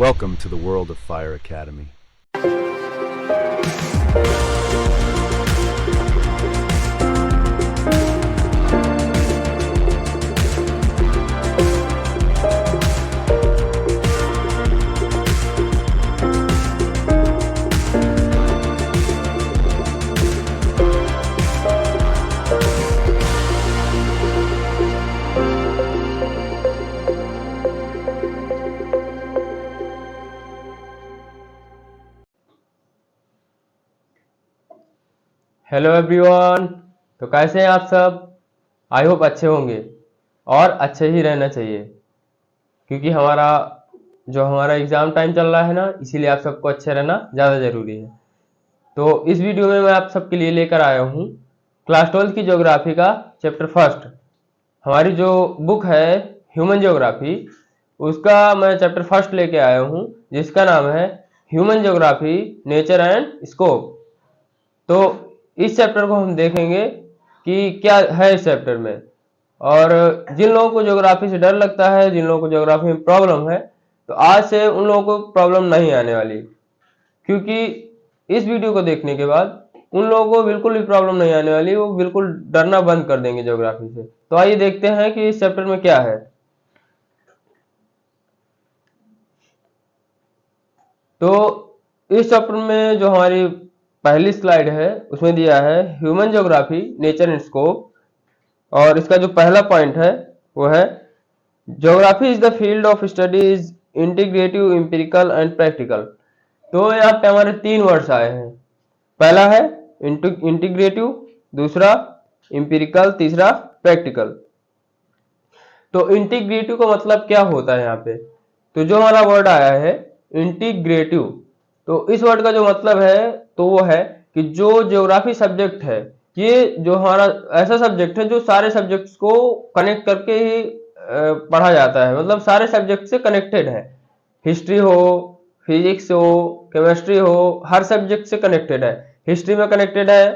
Welcome to the world of Fire Academy. Hello everyone. तो कैसे हैं आप सब? आई होप अच्छे होंगे और अच्छे ही रहना चाहिए, क्योंकि हमारा एग्ज़ाम टाइम चल रहा है ना, इसीलिए आप सबको अच्छे रहना ज़्यादा ज़रूरी है। तो इस वीडियो में मैं आप सबके लिए लेकर आया हूँ क्लास 12 की ज्योग्राफी का चैप्टर फर्स्ट। हमारी जो बुक है ह्यूमन ज्योग्राफी, उसका मैं चैप्टर फर्स्ट लेके आया हूँ, जिसका नाम है human geography nature and scope. तो इस चैप्टर को हम देखेंगे कि क्या है इस चैप्टर में, और जिन लोगों को ज्योग्राफी से डर लगता है, जिन लोगों को ज्योग्राफी में प्रॉब्लम है, तो आज से उन लोगों को प्रॉब्लम नहीं आने वाली, क्योंकि इस वीडियो को देखने के बाद उन लोगों को बिल्कुल भी प्रॉब्लम नहीं आने वाली। वो बिल्कुल डरना बंद कर देंगे ज्योग्राफी से। तो आइए देखते हैं कि इस चैप्टर में क्या है। तो इस चैप्टर में जो हमारी पहली स्लाइड है उसमें दिया है human geography nature and scope, और इसका जो पहला पॉइंट है वो है geography is the field of studies integrative empirical and practical. तो यहाँ पे हमारे तीन वर्ड्स आए हैं। पहला है इंटीग्रेटिव, दूसरा एम्पिरिकल, तीसरा प्रैक्टिकल। तो इंटीग्रेटिव का मतलब क्या होता है यहाँ पे? तो जो हमारा वर्ड आया है इंटीग्रेटिव, तो इस वर्ड का जो मतलब है तो वो है कि जो ज्योग्राफी सब्जेक्ट है, ये जो हमारा ऐसा सब्जेक्ट है जो सारे सब्जेक्ट्स को कनेक्ट करके ही पढ़ा जाता है, मतलब सारे सब्जेक्ट से कनेक्टेड है। हिस्ट्री हो, फिजिक्स हो, केमिस्ट्री हो, हर सब्जेक्ट से कनेक्टेड है। हिस्ट्री में कनेक्टेड है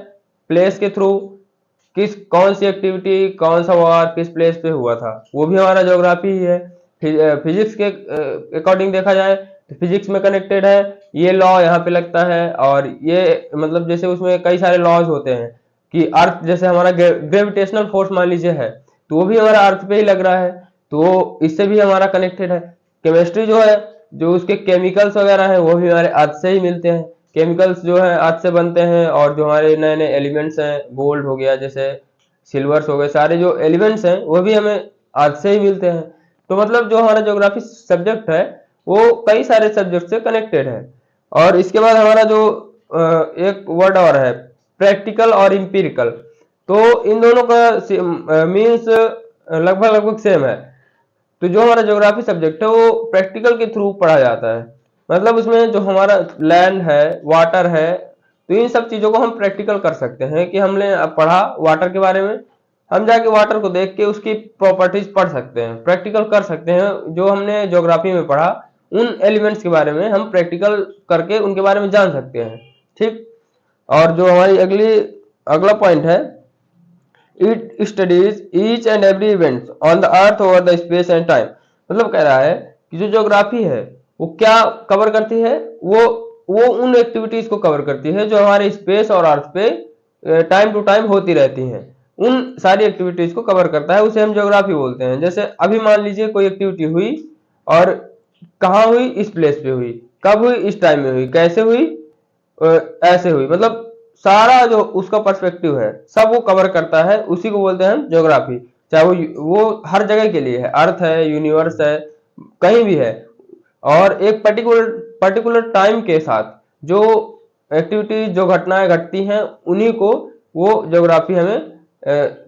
प्लेस के थ्रू, कौन सी एक्टिविटी, कौन सा वार किस प्लेस पे हुआ था, वो भी हमारा ज्योग्राफी ही है। फिजिक्स के अकॉर्डिंग देखा जाए तो फिजिक्स में कनेक्टेड है, ये लॉ यहाँ पे लगता है, और ये मतलब जैसे उसमें कई सारे लॉज होते हैं कि अर्थ, जैसे हमारा ग्रेविटेशनल फोर्स मान लीजिए है, तो वो भी हमारा अर्थ पे ही लग रहा है, तो इससे भी हमारा कनेक्टेड है। केमिस्ट्री जो है, जो उसके केमिकल्स वगैरह है, वो भी हमारे अर्थ से ही मिलते हैं। केमिकल्स जो है अर्थ से बनते हैं, और जो हमारे नए नए एलिमेंट्स हैं, गोल्ड हो गया, जैसे सिल्वर्स हो गए, सारे जो एलिमेंट्स हैं वो भी हमें अर्थ से ही मिलते हैं। तो मतलब जो हमारा ज्योग्राफी सब्जेक्ट है वो कई सारे सब्जेक्ट से कनेक्टेड है। और इसके बाद हमारा जो एक वर्ड और है प्रैक्टिकल और इम्पीरिकल, तो इन दोनों का मीन्स लगभग लगभग सेम है। तो जो हमारा ज्योग्राफी सब्जेक्ट है वो प्रैक्टिकल के थ्रू पढ़ा जाता है, मतलब उसमें जो हमारा लैंड है, वाटर है, तो इन सब चीजों को हम प्रैक्टिकल कर सकते हैं कि हमने अब पढ़ा वाटर के बारे में, हम जाके वाटर को देख के उसकी प्रॉपर्टीज पढ़ सकते हैं, प्रैक्टिकल कर सकते हैं। जो हमने ज्योग्राफी में पढ़ा उन एलिमेंट्स के बारे में हम प्रैक्टिकल करके उनके बारे में जान सकते हैं। ठीक। और जो हमारी अगला पॉइंट है, it studies each and every event on the earth over the space and time. मतलब कह रहा है कि जो ज्योग्राफी है वो क्या कवर करती है, वो उन एक्टिविटीज को कवर करती है जो हमारे स्पेस और अर्थ पे टाइम टू टाइम होती रहती हैं। उन सारी एक्टिविटीज को कवर करता है, उसे हम ज्योग्राफी बोलते हैं। जैसे अभी मान लीजिए कोई एक्टिविटी हुई, और कहाँ हुई, इस प्लेस पे हुई, कब हुई, इस टाइम में हुई, कैसे हुई, ऐसे हुई, मतलब सारा जो उसका पर्सपेक्टिव है सब वो कवर करता है, उसी को बोलते हैं हम ज्योग्राफी। चाहे वो हर जगह के लिए है, अर्थ है, यूनिवर्स है, कहीं भी है। और एक पर्टिकुलर टाइम के साथ जो एक्टिविटीज, जो घटनाएं घटती हैं, उन्हीं को वो ज्योग्राफी हमें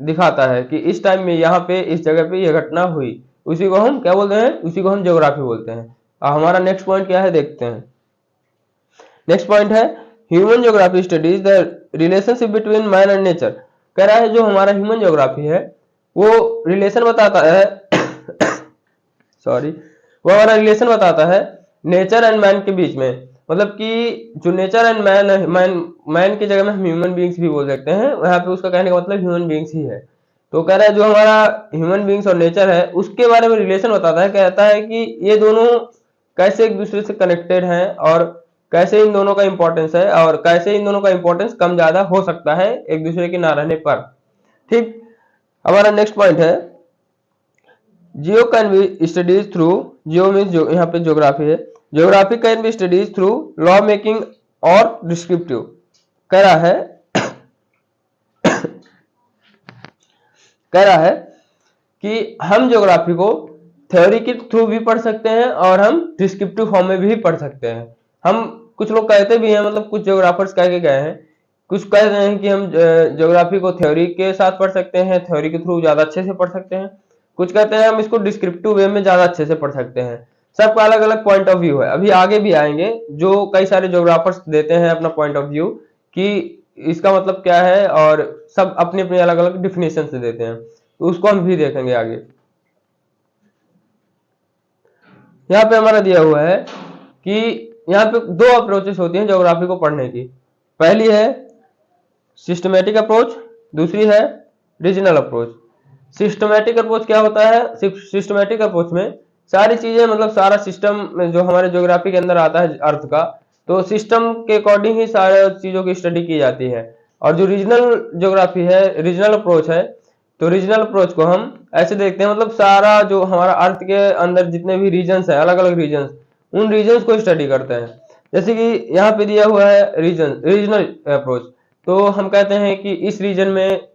दिखाता है कि इस टाइम में यहाँ पे इस जगह पे ये घटना हुई। उसी को हम क्या बोलते हैं? उसी को हम ज्योग्राफी बोलते हैं। हमारा नेक्स्ट पॉइंट क्या है देखते हैं। नेक्स्ट पॉइंट है human geography studies the relationship between man and nature. कह रहा है जो हमारा ह्यूमन ज्योग्राफी है वो रिलेशन बताता है सॉरी, वो हमारा रिलेशन बताता है नेचर एंड मैन के बीच में। मतलब कि जो नेचर एंड मैन की जगह में हम ह्यूमन बींग्स भी बोल सकते हैं, वहां पे उसका कहने का मतलब ह्यूमन बींग्स ही है। तो कह रहा है जो हमारा ह्यूमन बींग्स और नेचर है उसके बारे में रिलेशन बताता है, कहता है कि ये दोनों कैसे एक दूसरे से कनेक्टेड हैं और कैसे इन दोनों का इंपॉर्टेंस है और कैसे इन दोनों का इंपॉर्टेंस कम ज्यादा हो सकता है एक दूसरे के ना रहने पर। ठीक, हमारा नेक्स्ट पॉइंट है geo can be studies through, geo means जो यहाँ पे ज्योग्राफी है, geography can be studies through law making और डिस्क्रिप्टिव। कह रहा है कह रहा है कि हम ज्योग्राफी को थ्योरी के थ्रू भी पढ़ सकते हैं और हम डिस्क्रिप्टिव फॉर्म में भी पढ़ सकते हैं। हम कुछ लोग कहते भी हैं, मतलब कुछ ज्योग्राफर्स कह के गए हैं, कुछ कह रहे हैं कि हम ज्योग्राफी को थ्योरी के साथ पढ़ सकते हैं, थ्योरी के थ्रू ज्यादा अच्छे से पढ़ सकते हैं, कुछ कहते हैं हम इसको डिस्क्रिप्टिव वे में ज्यादा अच्छे से पढ़ सकते हैं। सबका अलग अलग पॉइंट ऑफ व्यू है। अभी आगे भी आएंगे जो कई सारे ज्योग्राफर्स देते हैं अपना पॉइंट ऑफ व्यू कि इसका मतलब क्या है, और सब अपनी अपनी अलग अलग डिफिनेशन से देते हैं, तो उसको हम भी देखेंगे आगे। यहाँ पे हमारा दिया हुआ है कि यहाँ पे दो अप्रोचेस होती हैं ज्योग्राफी को पढ़ने की। पहली है सिस्टमेटिक अप्रोच, दूसरी है रीजनल अप्रोच। सिस्टमेटिक अप्रोच क्या होता है? सिस्टमेटिक अप्रोच में सारी चीजें, मतलब सारा सिस्टम जो हमारे ज्योग्राफी के अंदर आता है अर्थ का, तो सिस्टम के अकॉर्डिंग ही सारी चीजों की स्टडी की जाती है। और जो रीजनल ज्योग्राफी है, रीजनल अप्रोच है, तो रीजनल अप्रोच को हम ऐसे देखते हैं, मतलब सारा जो हमारा अर्थ के अंदर जितने भी रीजन्स है, अलग अलग रीजन्स, उन रीजन्स को स्टडी करते हैं। जैसे कि यहाँ पे दिया हुआ है रीजनल अप्रोच, तो हम कहते हैं कि इस रीजन में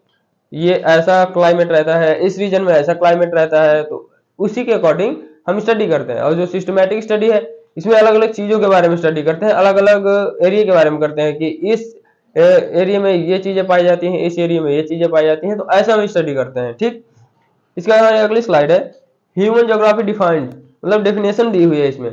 ये ऐसा क्लाइमेट रहता है, इस रीजन में ऐसा क्लाइमेट रहता है, तो उसी के अकॉर्डिंग हम स्टडी करते हैं। और जो सिस्टमैटिक स्टडी है, इसमें अलग अलग चीजों के बारे में स्टडी करते हैं, अलग अलग एरिया के बारे में करते हैं कि इस एरिया में ये चीजें पाई जाती हैं, इस एरिया में ये चीजें पाई जाती हैं, तो ऐसा हम स्टडी करते हैं। ठीक, इसका अगली स्लाइड है ह्यूमन ज्योग्राफी डिफाइंड, मतलब डेफिनेशन दी हुई है इसमें।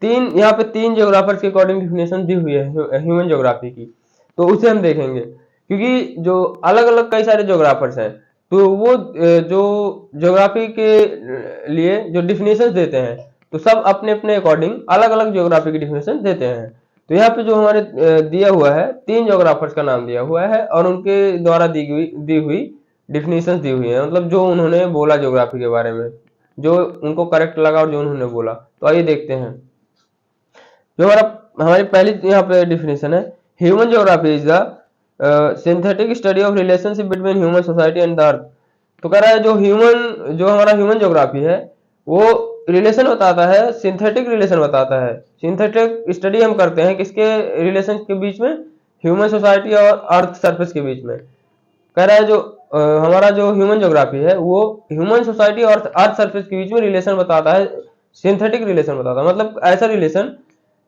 यहाँ पे तीन ज्योग्राफर्स के अकॉर्डिंग डेफिनेशन दी हुई है ह्यूमन ज्योग्राफी की, तो उसे हम देखेंगे। क्योंकि जो अलग अलग कई सारे ज्योग्राफर्स हैं, तो वो जो ज्योग्राफी के लिए जो डिफिनेशन देते हैं, तो सब अपने अपने अकॉर्डिंग अलग अलग ज्योग्राफी की डिफिनेशन देते हैं। तो यहाँ पे जो हमारे दिया हुआ है, तीन ज्योग्राफर्स का नाम दिया हुआ है और उनके द्वारा दी हुई डिफिनेशंस दी हुई है, मतलब जो उन्होंने बोला ज्योग्राफी के बारे में, जो उनको करेक्ट लगा और जो उन्होंने बोला। तो आइए देखते हैं। जो हमारी पहली यहाँ पे डिफिनेशन है, human geography is the synthetic study of relationship between human society and the earth. तो कह रहा है जो हमारा ह्यूमन ज्योग्राफी है, वो रिलेशन बताता है, सिंथेटिक रिलेशन बताता है। सिंथेटिक स्टडी हम करते हैं किसके रिलेशन के बीच में? ह्यूमन सोसाइटी और अर्थ सरफेस के बीच में। कह रहा है जो हमारा जो ह्यूमन ज्योग्राफी है, वो ह्यूमन सोसाइटी और अर्थ सरफेस के बीच में रिलेशन बताता है, सिंथेटिक रिलेशन बताता है, मतलब ऐसा रिलेशन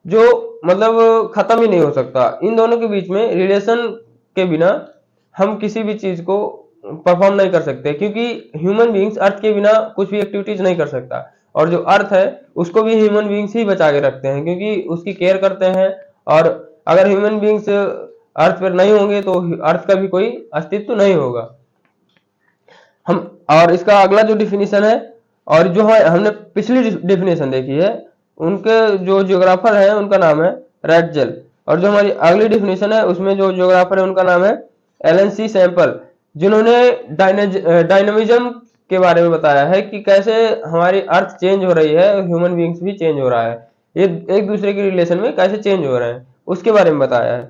जो मतलब खत्म ही नहीं हो सकता। इन दोनों के बीच में रिलेशन के बिना हम किसी भी चीज को परफॉर्म नहीं कर सकते, क्योंकि ह्यूमन बीइंग्स अर्थ के बिना कुछ भी एक्टिविटीज नहीं कर सकता, और जो अर्थ है उसको भी ह्यूमन बीइंग्स ही बचा के रखते हैं, क्योंकि उसकी केयर करते हैं। और अगर ह्यूमन बीइंग्स अर्थ पर नहीं होंगे तो अर्थ का भी कोई अस्तित्व नहीं होगा। हम और इसका अगला जो डिफिनेशन है, और जो है हमने पिछली डिफिनेशन देखी है, उनके जो ज्योग्राफर है उनका नाम है रैटजेल, और जो हमारी अगली डिफिनेशन है उसमें जो ज्योग्राफर है उनका नाम है एलन सी सैंपल, जिन्होंने डायनामिज्म के बारे में बताया है कि कैसे हमारी अर्थ चेंज हो रही है और ह्यूमन बीइंग्स भी चेंज हो रहा है, ये एक दूसरे के रिलेशन में कैसे चेंज हो रहे हैं उसके बारे में बताया है।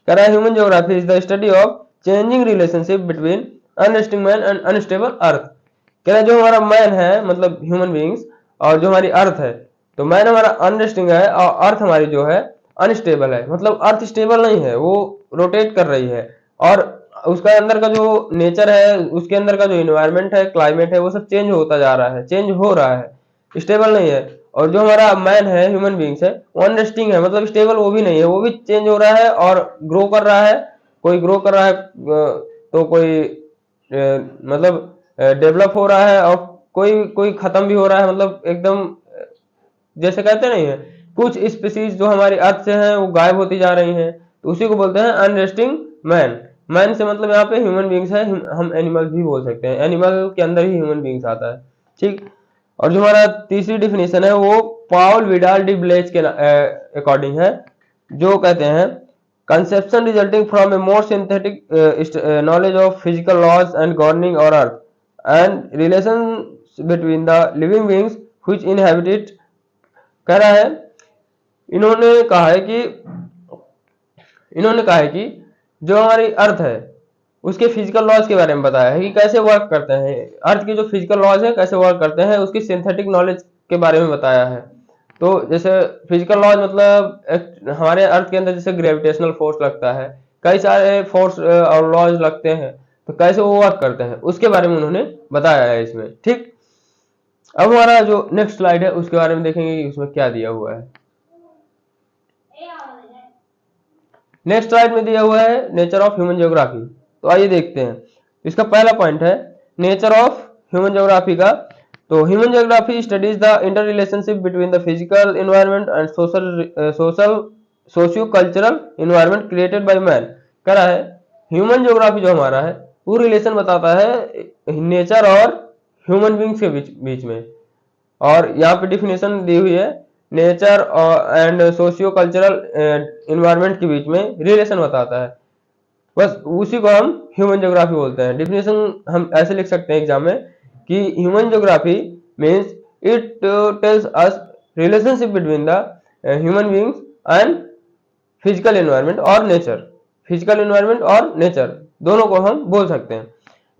कह रहा है human geography is the study of changing relationship between unresting man and unstable earth. कह रहा है जो हमारा मैन है, मतलब ह्यूमन बीइंग्स, और जो हमारी अर्थ है, तो मैन हमारा अनरेस्टिंग है और अर्थ हमारी जो है अनस्टेबल है, मतलब अर्थ स्टेबल नहीं है, वो रोटेट कर रही है, और उसका अंदर का जो नेचर है, उसके अंदर का जो इन्वायरमेंट है, क्लाइमेट है, वो सब चेंज होता जा रहा है, चेंज हो रहा है, स्टेबल नहीं है। और जो हमारा मैन है, ह्यूमन बीइंग्स है, वो अनरेस्टिंग है, मतलब स्टेबल वो भी नहीं है, वो भी चेंज हो रहा है और ग्रो कर रहा है। कोई ग्रो कर रहा है तो कोई मतलब डेवलप हो रहा है, और कोई कोई खत्म भी हो रहा है, मतलब एकदम जैसे कहते नहीं है, कुछ स्पीसीज जो हमारी अर्थ से हैं वो गायब होती जा रही हैं, तो उसी को बोलते हैं अनरेस्टिंग मैन। मैन से मतलब यहाँ पे ह्यूमन बीइंग्स है, हम एनिमल भी बोल सकते हैं, एनिमल के अंदर ही ह्यूमन बीइंग्स आता है। ठीक, और जो हमारा तीसरी डिफिनेशन है वो पाउल विडाल डी ब्लेच के अकॉर्डिंग है, जो कहते हैं conception resulting from a more synthetic knowledge of physical laws and governing our earth and relations between the living beings which inhabit it। कह रहा है इन्होंने कहा है कि जो हमारी अर्थ है उसके फिजिकल लॉज के बारे में बताया है कि कैसे वर्क करते हैं। अर्थ के जो फिजिकल लॉज है कैसे वर्क करते हैं, उसकी सिंथेटिक नॉलेज के बारे में बताया है। तो जैसे फिजिकल लॉज मतलब हमारे अर्थ के अंदर जैसे ग्रेविटेशनल फोर्स लगता है, कई सारे फोर्स और लॉज लगते हैं, तो कैसे वो वर्क करते हैं उसके बारे में उन्होंने बताया है इसमें। ठीक, अब हमारा जो नेक्स्ट स्लाइड है उसके बारे में देखेंगे कि उसमें क्या दिया हुआ है। नेक्स्ट स्लाइड में दिया हुआ है नेचर ऑफ ह्यूमन ज्योग्राफी। तो आइए देखते हैं। इसका पहला पॉइंट है नेचर ऑफ ह्यूमन ज्योग्राफी का। तो human geography studies the inter relationship between the physical environment and socio cultural environment created by man. कह रहा है ह्यूमन ज्योग्राफी जो हमारा है वो रिलेशन बताता है नेचर और ह्यूमन बींग्स के बीच में। और यहाँ पे डिफिनेशन दी हुई है nature and socio cultural environment के बीच में रिलेशन बताता है, बस उसी को हम ह्यूमन ज्योग्राफी बोलते हैं। डिफिनेशन हम ऐसे लिख सकते हैं एग्जाम में कि human geography means it tells us relationship between the human beings and physical environment और नेचर। फिजिकल एनवायरनमेंट और नेचर दोनों को हम बोल सकते हैं।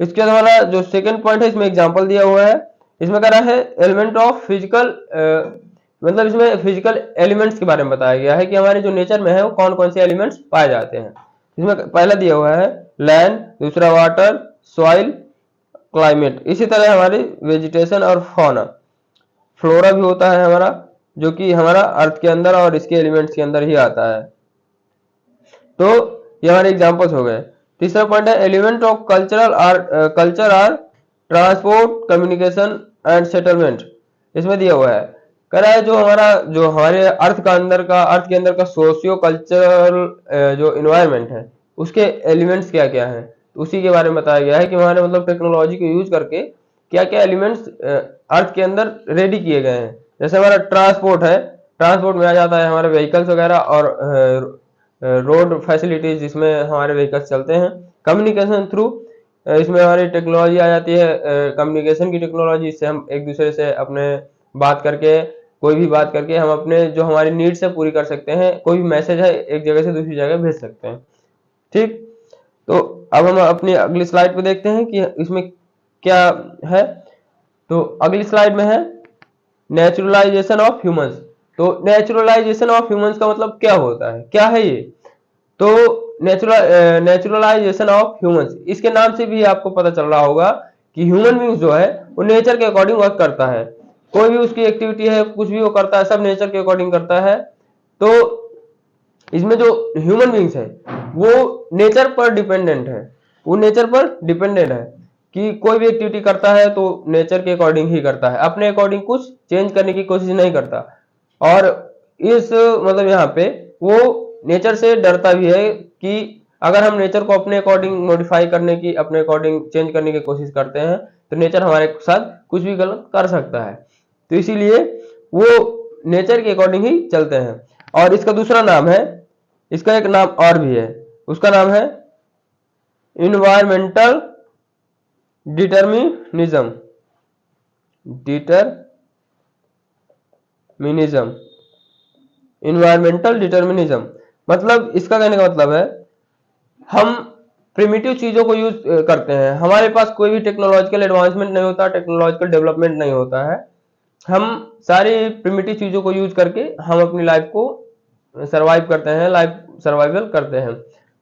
इसके बाद हमारा जो सेकंड पॉइंट है इसमें एग्जांपल दिया हुआ है। इसमें कह रहा है एलिमेंट ऑफ फिजिकल, मतलब इसमें फिजिकल एलिमेंट्स के बारे में बताया गया है कि हमारे जो नेचर में है वो कौन कौन से एलिमेंट्स पाए जाते हैं। इसमें पहला दिया हुआ है लैंड, दूसरा वाटर, सॉइल, क्लाइमेट। इसी तरह हमारी वेजिटेशन और फौना, फ्लोरा भी होता है हमारा, जो कि हमारा अर्थ के अंदर और इसके एलिमेंट्स के अंदर ही आता है। तो ये हमारे एग्जांपल्स हो गए। तीसरा पॉइंट है element of culture are transport, communication and settlement. इसमें दिया हुआ है, कह रहा है जो हमारे अर्थ के अंदर का सोशियो कल्चरल जो इन्वायरमेंट है उसके एलिमेंट्स क्या क्या हैं, तो उसी के बारे में बताया गया है कि हमारे मतलब टेक्नोलॉजी को यूज करके क्या क्या एलिमेंट्स अर्थ के अंदर रेडी किए गए हैं। जैसे हमारा ट्रांसपोर्ट है, ट्रांसपोर्ट में आ जाता है हमारे व्हीकल्स वगैरह और रोड फैसिलिटीज जिसमें हमारे व्हीकल्स चलते हैं। कम्युनिकेशन थ्रू, इसमें हमारी टेक्नोलॉजी आ जाती है, कम्युनिकेशन की टेक्नोलॉजी, इससे हम एक दूसरे से अपने कोई भी बात करके हम अपने जो हमारी नीड्स है पूरी कर सकते हैं। कोई भी मैसेज है एक जगह से दूसरी जगह भेज सकते हैं। ठीक, तो अब हम अपनी अगली स्लाइड पे देखते हैं कि इसमें क्या है। तो अगली स्लाइड में है नेचुरलाइजेशन ऑफ ह्यूमंस। तो नेचुरलाइजेशन ऑफ ह्यूमंस का मतलब क्या होता है, क्या है ये? तो नेचुरलाइजेशन ऑफ ह्यूमंस, इसके नाम से भी आपको पता चल रहा होगा कि ह्यूमन बींग्स जो है वो नेचर के अकॉर्डिंग वर्क करता है। कोई भी उसकी एक्टिविटी है, कुछ भी वो करता है, सब नेचर के अकॉर्डिंग करता है। तो इसमें जो ह्यूमन बींग्स है वो नेचर पर डिपेंडेंट है, वो नेचर पर डिपेंडेंट है कि कोई भी एक्टिविटी करता है तो नेचर के अकॉर्डिंग ही करता है, अपने अकॉर्डिंग कुछ चेंज करने की कोशिश नहीं करता। और इस मतलब यहाँ पे वो नेचर से डरता भी है कि अगर हम नेचर को अपने अकॉर्डिंग मॉडिफाई करने की, अपने अकॉर्डिंग चेंज करने की कोशिश करते हैं तो नेचर हमारे साथ कुछ भी गलत कर सकता है। तो इसीलिए वो नेचर के अकॉर्डिंग ही चलते हैं। और इसका दूसरा नाम है, इसका एक नाम और भी है, उसका नाम है इन्वायरमेंटल डिटर्मिनिज्म। इन्वायरमेंटल डिटर्मिनिज्म मतलब, इसका कहने का मतलब है हम प्रिमिटिव चीजों को यूज करते हैं, हमारे पास कोई भी टेक्नोलॉजिकल एडवांसमेंट नहीं होता, टेक्नोलॉजिकल डेवलपमेंट नहीं होता है, हम सारी प्रिमिटिव चीजों को यूज करके हम अपनी लाइफ को सरवाइव करते हैं, लाइफ सर्वाइवल करते हैं।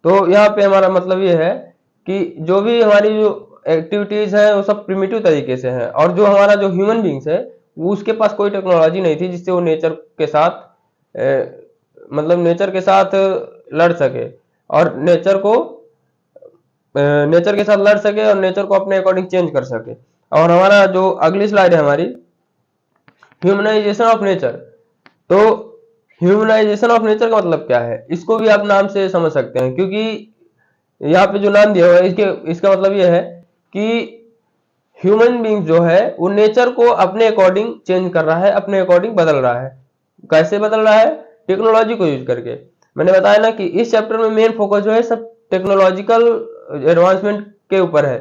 तो यहाँ पे हमारा मतलब ये है कि जो भी हमारी जो एक्टिविटीज है वो सब प्रिमिटिव तरीके से है। और जो हमारा जो ह्यूमन बींग्स है वो उसके पास कोई टेक्नोलॉजी नहीं थी जिससे वो नेचर के साथ मतलब नेचर के साथ लड़ सके और नेचर के साथ लड़ सके और नेचर को अपने अकॉर्डिंग चेंज कर सके। और हमारा जो अगली स्लाइड है हमारी ह्यूमनाइजेशन ऑफ नेचर। तो ह्यूमनाइजेशन ऑफ नेचर का मतलब क्या है, इसको भी आप नाम से समझ सकते हैं, क्योंकि यहाँ पे जो नाम दिया हुआ है इसका मतलब ये है कि ह्यूमन बींग जो है वो नेचर को अपने अकॉर्डिंग चेंज कर रहा है, अपने अकॉर्डिंग बदल रहा है। कैसे बदल रहा है? टेक्नोलॉजी को यूज करके। मैंने बताया ना कि इस चैप्टर में मेन फोकस जो है सब टेक्नोलॉजिकल एडवांसमेंट के ऊपर है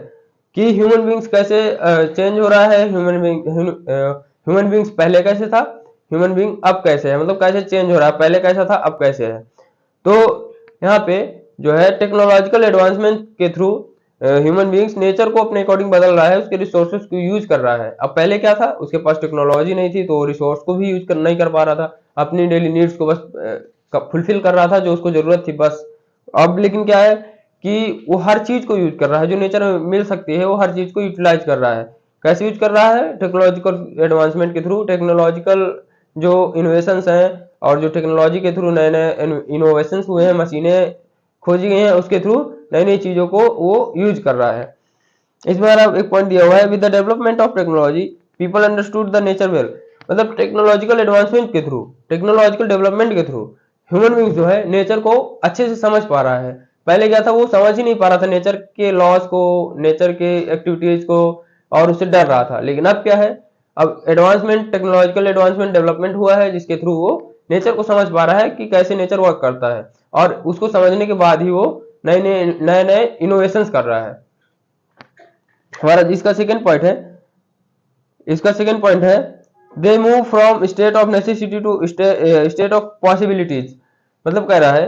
कि ह्यूमन बींग्स कैसे चेंज हो रहा है, ह्यूमन बींग्स पहले कैसे था, ह्यूमन बीइंग अब कैसे है, मतलब कैसे चेंज हो रहा है, पहले कैसा था अब कैसे है। तो यहाँ पे जो है टेक्नोलॉजिकल एडवांसमेंट के थ्रू ह्यूमन बीइंग्स नेचर को अपने अकॉर्डिंग बदल रहा है, उसके रिसोर्सेज को यूज कर रहा है। अब पहले क्या था, उसके पास टेक्नोलॉजी नहीं थी तो रिसोर्स को भी यूज कर नहीं कर पा रहा था, अपनी डेली नीड्स को बस फुलफिल कर रहा था जो उसको जरूरत थी बस। अब लेकिन क्या है कि वो हर चीज को यूज कर रहा है, जो नेचर में मिल सकती है वो हर चीज को यूटिलाइज कर रहा है। कैसे यूज कर रहा है, टेक्नोलॉजिकल एडवांसमेंट के थ्रू, टेक्नोलॉजिकल जो इनोवेशंस हैं और जो टेक्नोलॉजी के थ्रू नए नए इनोवेशंस हुए हैं, मशीनें खोजी गई हैं, उसके थ्रू नई नई चीजों को वो यूज कर रहा है। इस बार अब एक पॉइंट दिया हुआ है, with the development of technology people understood the nature well. मतलब टेक्नोलॉजिकल एडवांसमेंट के थ्रू, टेक्नोलॉजिकल डेवलपमेंट के थ्रू ह्यूमन बींग जो है नेचर को अच्छे से समझ पा रहा है। पहले क्या था, वो समझ ही नहीं पा रहा था नेचर के लॉज को, नेचर के एक्टिविटीज को, और उससे डर रहा था। लेकिन अब क्या है, अब एडवांसमेंट, टेक्नोलॉजिकल एडवांसमेंट डेवलपमेंट हुआ है जिसके थ्रू वो नेचर को समझ पा रहा है कि कैसे नेचर वर्क करता है, और उसको समझने के बाद ही वो नए नए इनोवेशंस कर रहा है। हमारा इसका सेकंड पॉइंट है, they move from state of necessity to state of possibilities. मतलब कह रहा है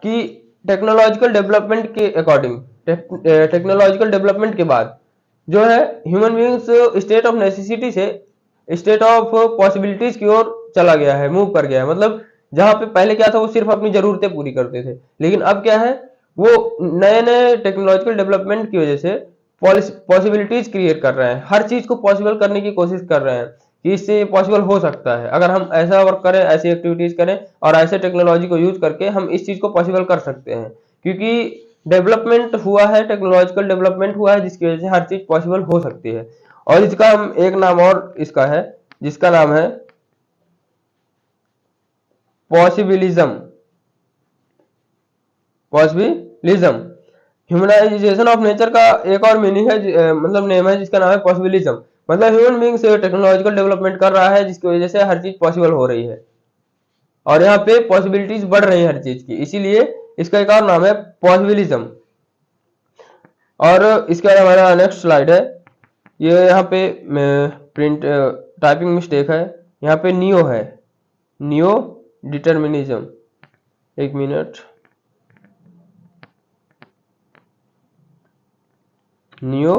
कि टेक्नोलॉजिकल डेवलपमेंट के अकॉर्डिंग, टेक्नोलॉजिकल डेवलपमेंट के बाद जो है human beings state of necessity से स्टेट ऑफ पॉसिबिलिटीज की ओर चला गया है, मूव कर गया है। मतलब जहां पे पहले क्या था, वो सिर्फ अपनी जरूरतें पूरी करते थे, लेकिन अब क्या है, वो नए नए टेक्नोलॉजिकल डेवलपमेंट की वजह से पॉसिबिलिटीज क्रिएट कर रहे हैं, हर चीज को पॉसिबल करने की कोशिश कर रहे हैं कि इससे पॉसिबल हो सकता है, अगर हम ऐसा वर्क करें, ऐसी एक्टिविटीज करें और ऐसे टेक्नोलॉजी को यूज करके हम इस चीज को पॉसिबल कर सकते हैं। क्योंकि डेवलपमेंट हुआ है, टेक्नोलॉजिकल डेवलपमेंट हुआ है जिसकी वजह से हर चीज पॉसिबल हो सकती है। और इसका हम एक नाम और इसका है, जिसका नाम है possibilism. Possibilism humanisation of nature का एक और मीनिंग है, मतलब नेम है, जिसका नाम है पॉसिबिलिज्म। मतलब ह्यूमन बीइंग से टेक्नोलॉजिकल डेवलपमेंट कर रहा है जिसकी वजह से हर चीज पॉसिबल हो रही है, और यहाँ पे पॉसिबिलिटीज बढ़ रही है हर चीज की, इसीलिए इसका एक और नाम है पॉसिबिलिज्म। और इसके बाद हमारा नेक्स्ट स्लाइड है, ये यहाँ पे प्रिंट टाइपिंग मिस्टेक है, यहाँ पे नियो है, नियो डिटर्मिनिज्म। एक minute, neo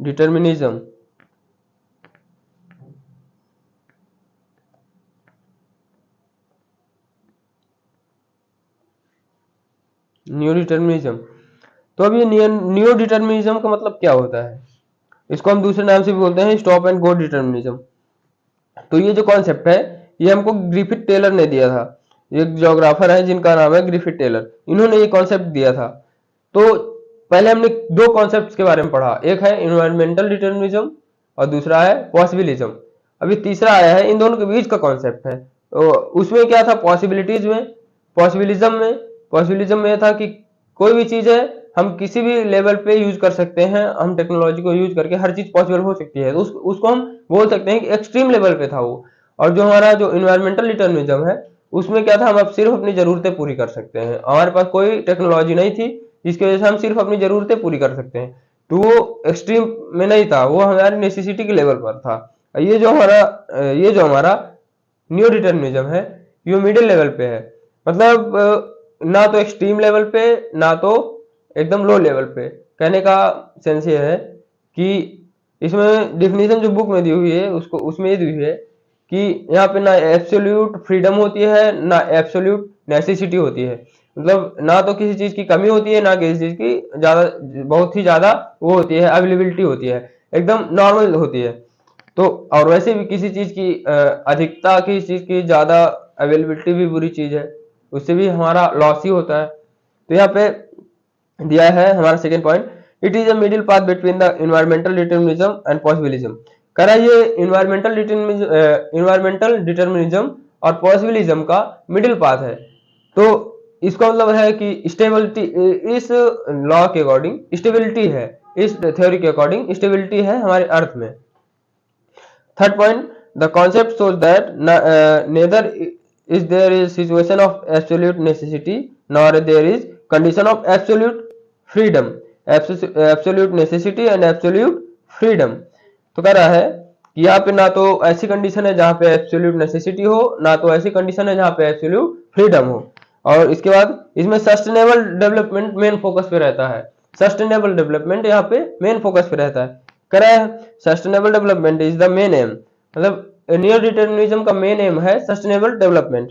determinism. New determinism. तो अब ये न्यू डिटर्मिनिज्म का मतलब क्या होता है, इसको हम दूसरे नाम से भी बोलते हैं स्टॉप एंड गो डिटर्मिनिज्म। तो ये जो कॉन्सेप्ट है, ये हमको ग्रिफिथ टेलर ने दिया था, एक ज्योग्राफर है जिनका नाम है ग्रिफिथ टेलर, इन्होंने ये कॉन्सेप्ट दिया था। तो पहले हमने दो कॉन्सेप्ट्स के बारे में पढ़ा, एक है इन्वायरमेंटल डिटर्मिनिज्म और दूसरा है पॉसिबिलिज्म। अभी तीसरा आया है, इन दोनों के बीच का कॉन्सेप्ट है। तो उसमें क्या था, पॉसिबिलिटीज में, पॉसिबिलिज्म में था कि कोई भी चीज है हम किसी भी लेवल पे यूज कर सकते हैं, हम टेक्नोलॉजी को यूज करके हर चीज पॉसिबल हो सकती है, तो उसको हम बोल सकते हैं कि एक्सट्रीम लेवल पे था वो। और जो हमारा जो इन्वायरमेंटल डिटर्मिनिज्म है, उसमें क्या था, हम अब सिर्फ अपनी जरूरतें पूरी कर सकते हैं, हमारे पास कोई टेक्नोलॉजी नहीं थी जिसकी वजह से हम सिर्फ अपनी जरूरतें पूरी कर सकते हैं, तो वो एक्सट्रीम में नहीं था, वो हमारी नेसेसिटी के लेवल पर था। ये जो हमारा न्यू डिटर्मिनिज्म है, ये मिडिल लेवल पे है, मतलब ना तो एक्सट्रीम लेवल पे ना तो एकदम लो लेवल पे। कहने का सेंस ये है कि इसमें डिफिनीशन जो बुक में दी हुई है उसको, उसमें ये दी हुई है कि यहाँ पे ना एब्सोल्यूट फ्रीडम होती है ना एब्सोल्यूट नेसेसिटी होती है। मतलब ना तो किसी चीज की कमी होती है ना किसी चीज की ज्यादा, बहुत ही ज्यादा वो होती है, अवेलेबिलिटी होती है, एकदम नॉर्मल होती है। तो और वैसे भी किसी चीज की अधिकता, किसी चीज की ज्यादा अवेलेबिलिटी भी बुरी चीज है, उससे भी हमारा लॉस ही होता है। तो यहाँ पे दिया है हमारा second point, it is a middle path between the environmental determinism and possibilism. कह रहा है ये इन्वायरमेंटल डिटर्मिनिज्म और पॉसिबिलिज्म का मिडिल पाथ है। तो इसका मतलब है कि स्टेबिलिटी, इस लॉ के अकॉर्डिंग स्टेबिलिटी है, इस थ्योरी के अकॉर्डिंग स्टेबिलिटी है हमारे अर्थ में। Third point, the concept shows that neither is there is situation of absolute necessity nor there is condition of absolute freedom, absolute necessity and absolute freedom। तो कह रहा है कि यहाँ पे ना तो ऐसी कंडीशन है जहाँ पे एब्सोल्यूट नेसेसिटी हो, ना तो ऐसी कंडीशन है जहाँ पे एब्सोल्यूट फ्रीडम हो। और इसके बाद इसमें सस्टेनेबल डेवलपमेंट मेन फोकस पे रहता है। सस्टेनेबल डेवलपमेंट यहाँ पे मेन फोकस पे रहता है। कह रहा है sustainable development is the main M, मतलब नियो डिटर्मिनिज्म का मेन एम है सस्टेनेबल डेवलपमेंट।